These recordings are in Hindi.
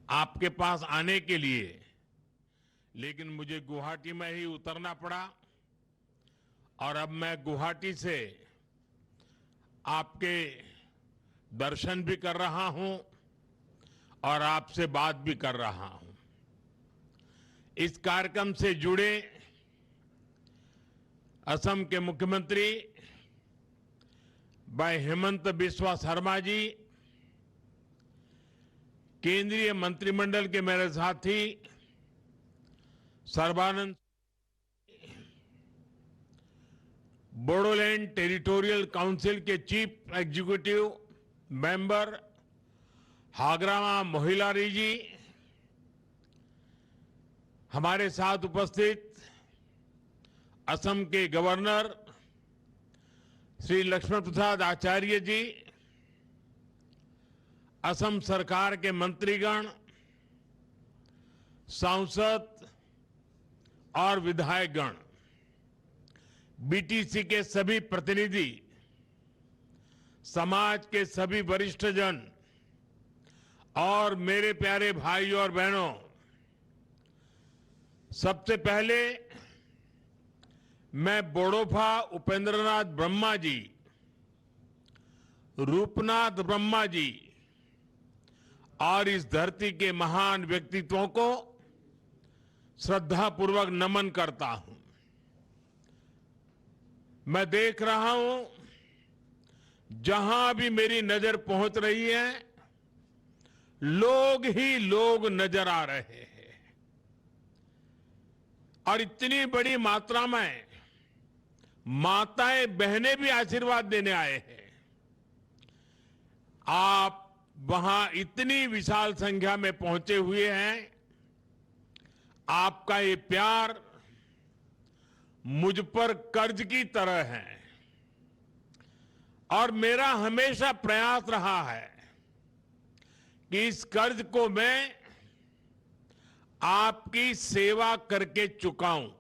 आपके पास आने के लिए, लेकिन मुझे गुवाहाटी में ही उतरना पड़ा और अब मैं गुवाहाटी से आपके दर्शन भी कर रहा हूं और आपसे बात भी कर रहा हूं। इस कार्यक्रम से जुड़े असम के मुख्यमंत्री भाई हेमंत बिस्वा शर्मा जी, केंद्रीय मंत्रिमंडल के मेरे साथी सर्बानंद, बोडोलैंड टेरिटोरियल काउंसिल के chief executive member Hagrama Mohilary ji, हमारे साथ उपस्थित असम के गवर्नर श्री लक्ष्मण प्रसाद आचार्य जी, असम सरकार के मंत्रीगण, सांसद और विधायकगण, बीटीसी के सभी प्रतिनिधि, समाज के सभी वरिष्ठजन और मेरे प्यारे भाइयों और बहनों, सबसे पहले मैं बोडोफा उपेंद्रनाथ ब्रह्मा जी, रूपनाथ ब्रह्मा जी और इस धरती के महान व्यक्तित्वों को श्रद्धापूर्वक नमन करता हूं। मैं देख रहा हूं जहां भी मेरी नजर पहुंच रही है, लोग ही लोग नजर आ रहे हैं और इतनी बड़ी मात्रा में माताएं बहनें भी आशीर्वाद देने आए हैं। आप वहां इतनी विशाल संख्या में पहुंचे हुए हैं। आपका ये प्यार मुझ पर कर्ज की तरह है और मेरा हमेशा प्रयास रहा है कि इस कर्ज को मैं आपकी सेवा करके चुकाऊं,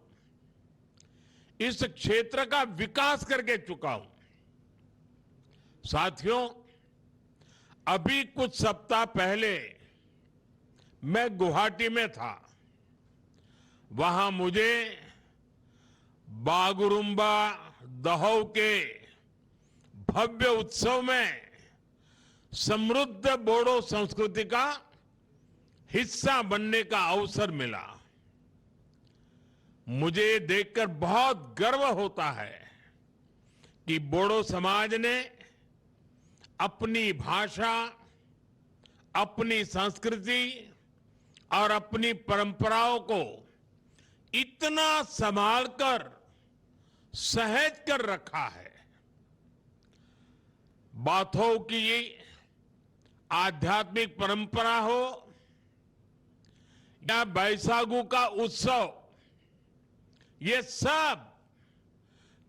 इस क्षेत्र का विकास करके चुकाऊं। साथियों, अभी कुछ सप्ताह पहले मैं गुवाहाटी में था। वहां मुझे बागुरुम्बा दहौ के भव्य उत्सव में समृद्ध बोडो संस्कृति का हिस्सा बनने का अवसर मिला। मुझे देखकर बहुत गर्व होता है कि बोडो समाज ने अपनी भाषा, अपनी संस्कृति और अपनी परंपराओं को इतना संभालकर सहेज कर रखा है। बाथौ की आध्यात्मिक परंपरा हो या बैसागु का उत्सव, ये सब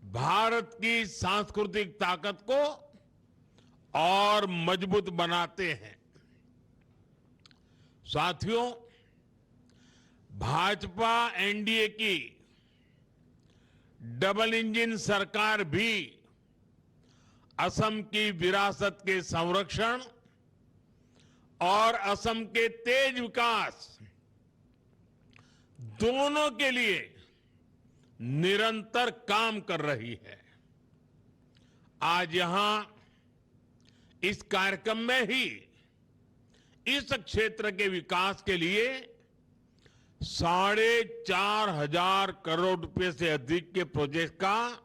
भारत की सांस्कृतिक ताकत को और मजबूत बनाते हैं। साथियों, भाजपा एनडीए की डबल इंजन सरकार भी असम की विरासत के संरक्षण और असम के तेज विकास दोनों के लिए निरंतर काम कर रही है। आज यहां इस कार्यक्रम में ही इस क्षेत्र के विकास के लिए 4,500 करोड़ रुपए से अधिक के प्रोजेक्ट का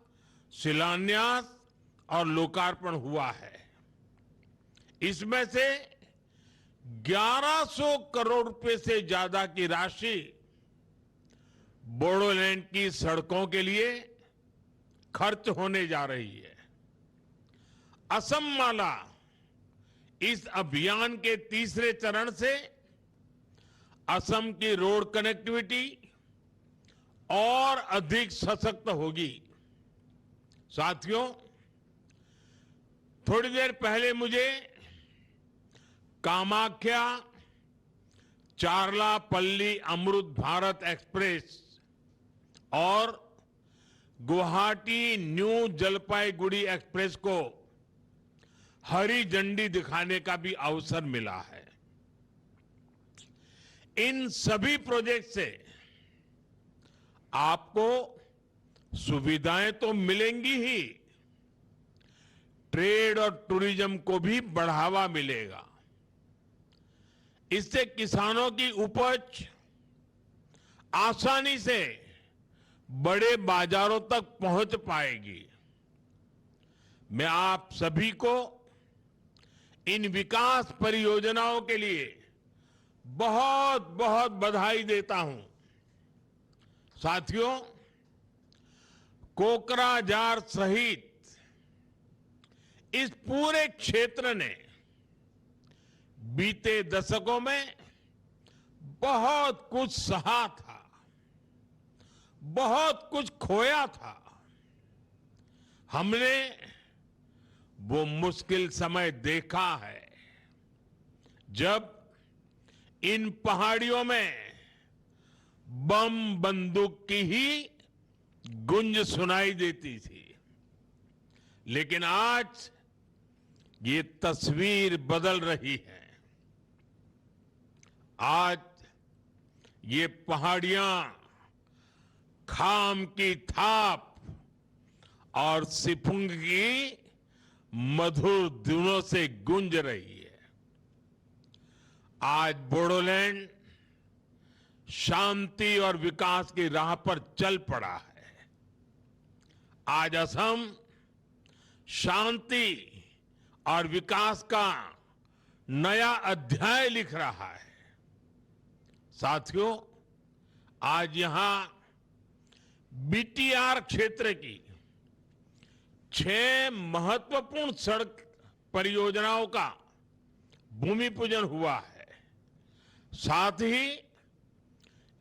शिलान्यास और लोकार्पण हुआ है। इसमें से 1100 करोड़ रुपए से ज्यादा की राशि बोडोलैंड की सड़कों के लिए खर्च होने जा रही है। असम माला इस अभियान के तीसरे चरण से असम की रोड कनेक्टिविटी और अधिक सशक्त होगी। साथियों, थोड़ी देर पहले मुझे कामाख्या चारलापल्ली अमृत भारत एक्सप्रेस और गुवाहाटी न्यू जलपाईगुड़ी एक्सप्रेस को हरी झंडी दिखाने का भी अवसर मिला है। इन सभी प्रोजेक्ट से आपको सुविधाएं तो मिलेंगी ही, ट्रेड और टूरिज्म को भी बढ़ावा मिलेगा। इससे किसानों की उपज आसानी से बड़े बाजारों तक पहुंच पाएगी। मैं आप सभी को इन विकास परियोजनाओं के लिए बहुत बहुत बधाई देता हूं। साथियों, कोकराझार सहित इस पूरे क्षेत्र ने बीते दशकों में बहुत कुछ सहा था, बहुत कुछ खोया था। हमने वो मुश्किल समय देखा है जब इन पहाड़ियों में बम बंदूक की ही गूंज सुनाई देती थी। लेकिन आज ये तस्वीर बदल रही है। आज ये पहाड़ियां खाम की थाप और सिफुंग की मधुर धुनों से गूंज रही है। आज बोडोलैंड शांति और विकास की राह पर चल पड़ा है। आज असम शांति और विकास का नया अध्याय लिख रहा है। साथियों, आज यहां बीटीआर क्षेत्र की 6 महत्वपूर्ण सड़क परियोजनाओं का भूमि पूजन हुआ है। साथ ही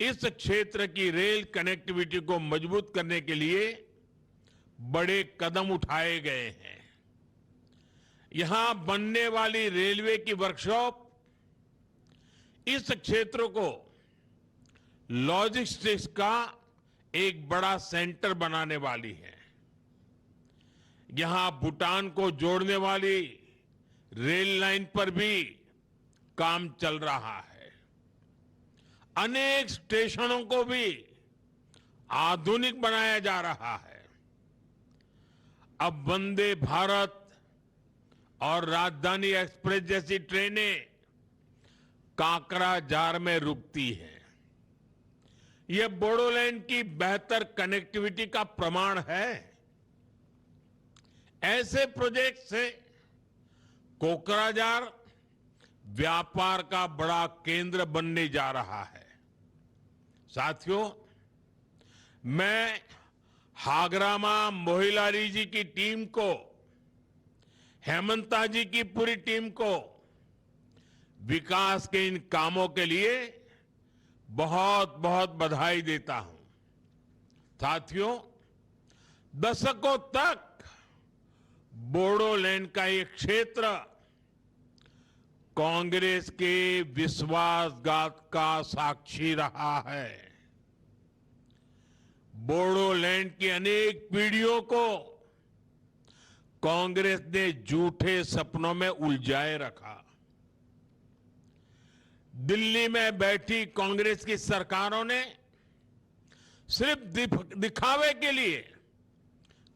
इस क्षेत्र की रेल कनेक्टिविटी को मजबूत करने के लिए बड़े कदम उठाए गए हैं। यहां बनने वाली रेलवे की वर्कशॉप इस क्षेत्र को लॉजिस्टिक्स का एक बड़ा सेंटर बनाने वाली है। यहां भूटान को जोड़ने वाली रेल लाइन पर भी काम चल रहा है। अनेक स्टेशनों को भी आधुनिक बनाया जा रहा है। अब वंदे भारत और राजधानी एक्सप्रेस जैसी ट्रेनें काकराझार में रुकती हैं। यह बोडोलैंड की बेहतर कनेक्टिविटी का प्रमाण है। ऐसे प्रोजेक्ट से कोकराझार व्यापार का बड़ा केंद्र बनने जा रहा है। साथियों, मैं हागरामा मोहिलारी जी की टीम को, हेमंता जी की पूरी टीम को विकास के इन कामों के लिए बहुत बहुत बधाई देता हूं। साथियों, दशकों तक बोडोलैंड का ये क्षेत्र कांग्रेस के विश्वासघात का साक्षी रहा है। बोडोलैंड की अनेक पीढ़ियों को कांग्रेस ने झूठे सपनों में उलझाए रखा। दिल्ली में बैठी कांग्रेस की सरकारों ने सिर्फ दिखावे के लिए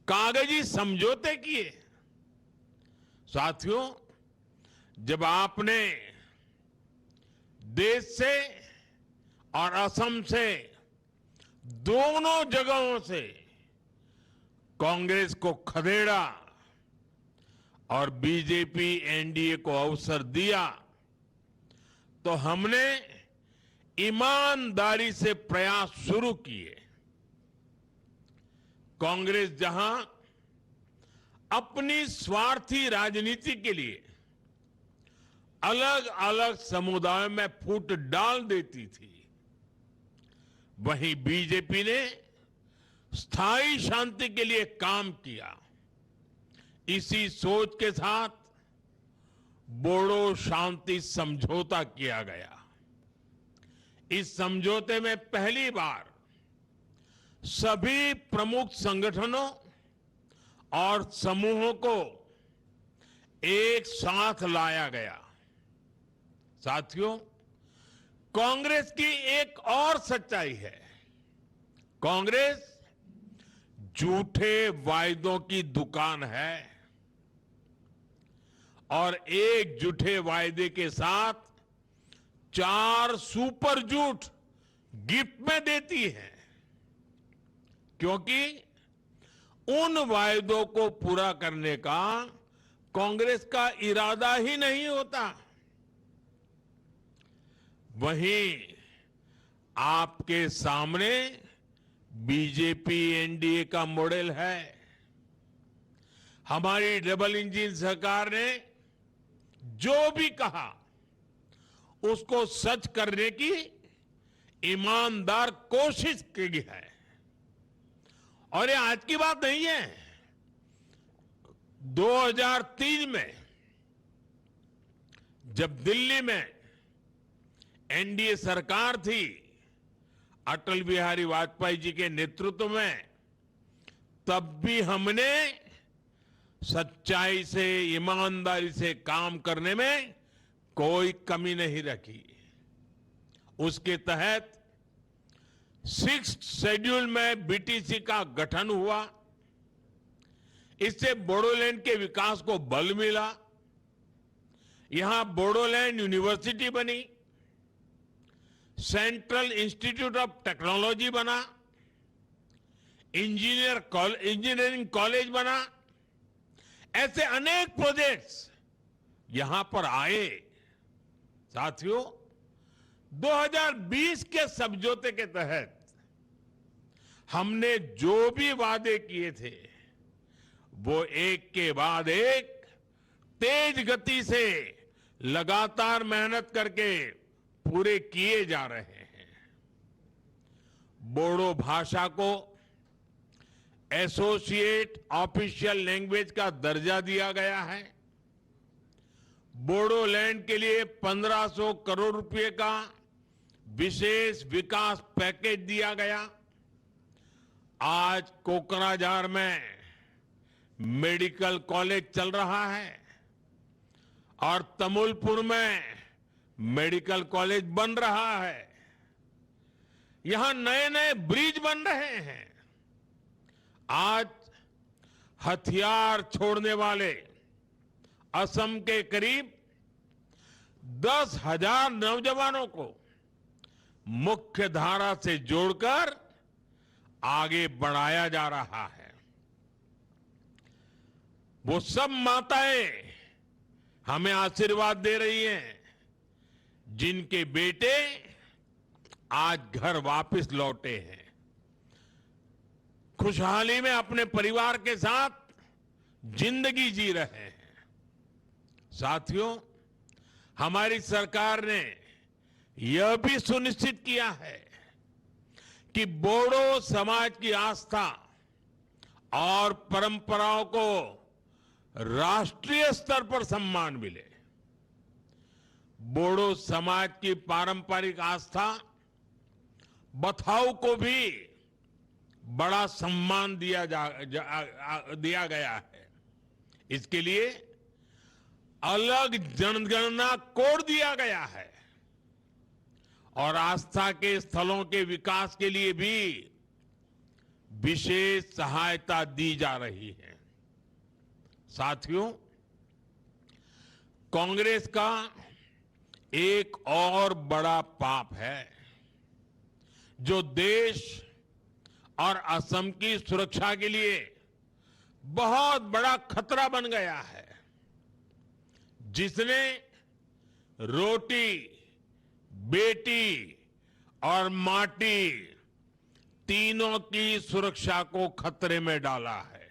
कागजी समझौते किए। साथियों, जब आपने देश से और असम से दोनों जगहों से कांग्रेस को खदेड़ा और बीजेपी एनडीए को अवसर दिया, तो हमने ईमानदारी से प्रयास शुरू किए। कांग्रेस जहां अपनी स्वार्थी राजनीति के लिए अलग अलग समुदायों में फूट डाल देती थी, वहीं बीजेपी ने स्थायी शांति के लिए काम किया। इसी सोच के साथ बोडो शांति समझौता किया गया। इस समझौते में पहली बार सभी प्रमुख संगठनों और समूहों को एक साथ लाया गया। साथियों, कांग्रेस की एक और सच्चाई है। कांग्रेस झूठे वायदों की दुकान है और एक झूठे वायदे के साथ 4 सुपर झूठ गिफ्ट में देती है, क्योंकि उन वायदों को पूरा करने का कांग्रेस का इरादा ही नहीं होता। वहीं आपके सामने बीजेपी एनडीए का मॉडल है। हमारी डबल इंजन सरकार ने जो भी कहा उसको सच करने की ईमानदार कोशिश की है। और ये आज की बात नहीं है। 2003 में जब दिल्ली में एनडीए सरकार थी, अटल बिहारी वाजपेयी जी के नेतृत्व में, तब भी हमने सच्चाई से, ईमानदारी से काम करने में कोई कमी नहीं रखी। उसके तहत 6th शेड्यूल में बीटीसी का गठन हुआ। इससे बोडोलैंड के विकास को बल मिला। यहां बोडोलैंड यूनिवर्सिटी बनी, सेंट्रल इंस्टीट्यूट ऑफ टेक्नोलॉजी बना, इंजीनियरिंग कॉलेज बना। ऐसे अनेक प्रोजेक्ट्स यहां पर आए। साथियों, 2020 के समझौते के तहत हमने जो भी वादे किए थे वो एक के बाद एक तेज गति से लगातार मेहनत करके पूरे किए जा रहे हैं। बोडो भाषा को एसोसिएट ऑफिशियल लैंग्वेज का दर्जा दिया गया है। बोडोलैंड के लिए 1500 करोड़ रुपए का विशेष विकास पैकेज दिया गया। आज कोकराझार में मेडिकल कॉलेज चल रहा है और तमुलपुर में मेडिकल कॉलेज बन रहा है। यहां नए नए ब्रिज बन रहे हैं। आज हथियार छोड़ने वाले असम के करीब 10,000 नौजवानों को मुख्य धारा से जोड़कर आगे बढ़ाया जा रहा है। वो सब माताएं हमें आशीर्वाद दे रही हैं जिनके बेटे आज घर वापस लौटे हैं, खुशहाली में अपने परिवार के साथ जिंदगी जी रहे हैं। साथियों, हमारी सरकार ने यह भी सुनिश्चित किया है कि बोडो समाज की आस्था और परंपराओं को राष्ट्रीय स्तर पर सम्मान मिले। बोडो समाज की पारंपरिक आस्था बथाऊ को भी बड़ा सम्मान दिया गया है। इसके लिए अलग जनगणना कोड दिया गया है और आस्था के स्थलों के विकास के लिए भी विशेष सहायता दी जा रही है। साथियों, कांग्रेस का एक और बड़ा पाप है जो देश और असम की सुरक्षा के लिए बहुत बड़ा खतरा बन गया है, जिसने रोटी, बेटी और माटी तीनों की सुरक्षा को खतरे में डाला है।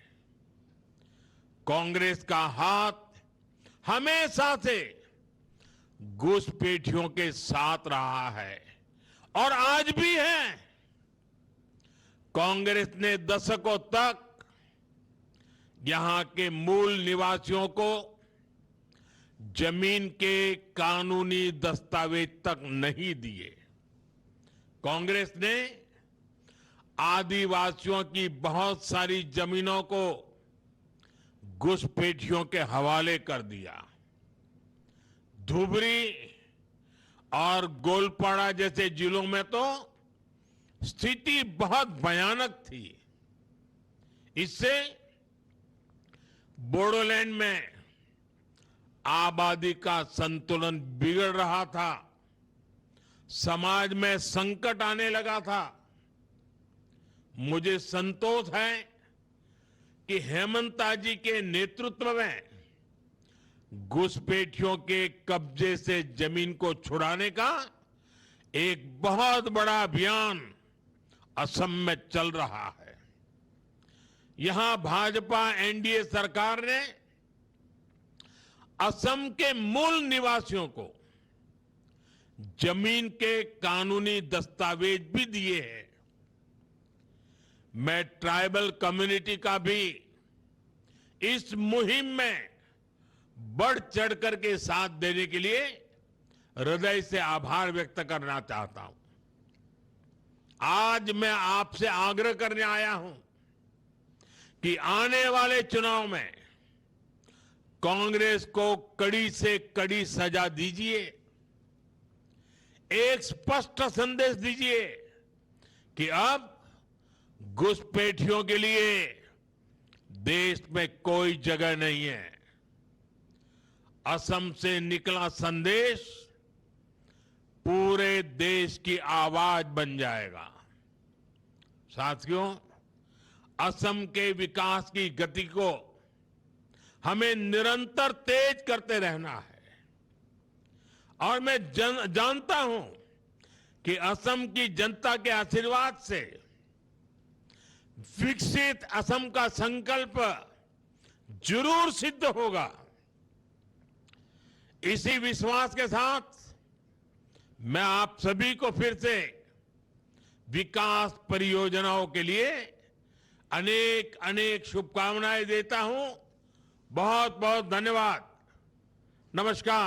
कांग्रेस का हाथ हमेशा से घुसपैठियों के साथ रहा है और आज भी है। कांग्रेस ने दशकों तक यहां के मूल निवासियों को जमीन के कानूनी दस्तावेज तक नहीं दिए। कांग्रेस ने आदिवासियों की बहुत सारी जमीनों को घुसपैठियों के हवाले कर दिया। धुबरी और गोलपाड़ा जैसे जिलों में तो स्थिति बहुत भयानक थी। इससे बोडोलैंड में आबादी का संतुलन बिगड़ रहा था, समाज में संकट आने लगा था। मुझे संतोष है कि हेमंता जी के नेतृत्व में घुसपैठियों के कब्जे से जमीन को छुड़ाने का एक बहुत बड़ा अभियान असम में चल रहा है। यहां भाजपा एनडीए सरकार ने असम के मूल निवासियों को जमीन के कानूनी दस्तावेज भी दिए हैं। मैं ट्राइबल कम्युनिटी का भी इस मुहिम में बढ़ चढ़कर के साथ देने के लिए हृदय से आभार व्यक्त करना चाहता हूं। आज मैं आपसे आग्रह करने आया हूं कि आने वाले चुनाव में कांग्रेस को कड़ी से कड़ी सजा दीजिए। एक स्पष्ट संदेश दीजिए कि अब घुसपैठियों के लिए देश में कोई जगह नहीं है। असम से निकला संदेश पूरे देश की आवाज बन जाएगा। साथियों, असम के विकास की गति को हमें निरंतर तेज करते रहना है। और मैं जानता हूं कि असम की जनता के आशीर्वाद से विकसित असम का संकल्प जरूर सिद्ध होगा। इसी विश्वास के साथ मैं आप सभी को फिर से विकास परियोजनाओं के लिए अनेक अनेक शुभकामनाएं देता हूं। बहुत बहुत धन्यवाद। नमस्कार।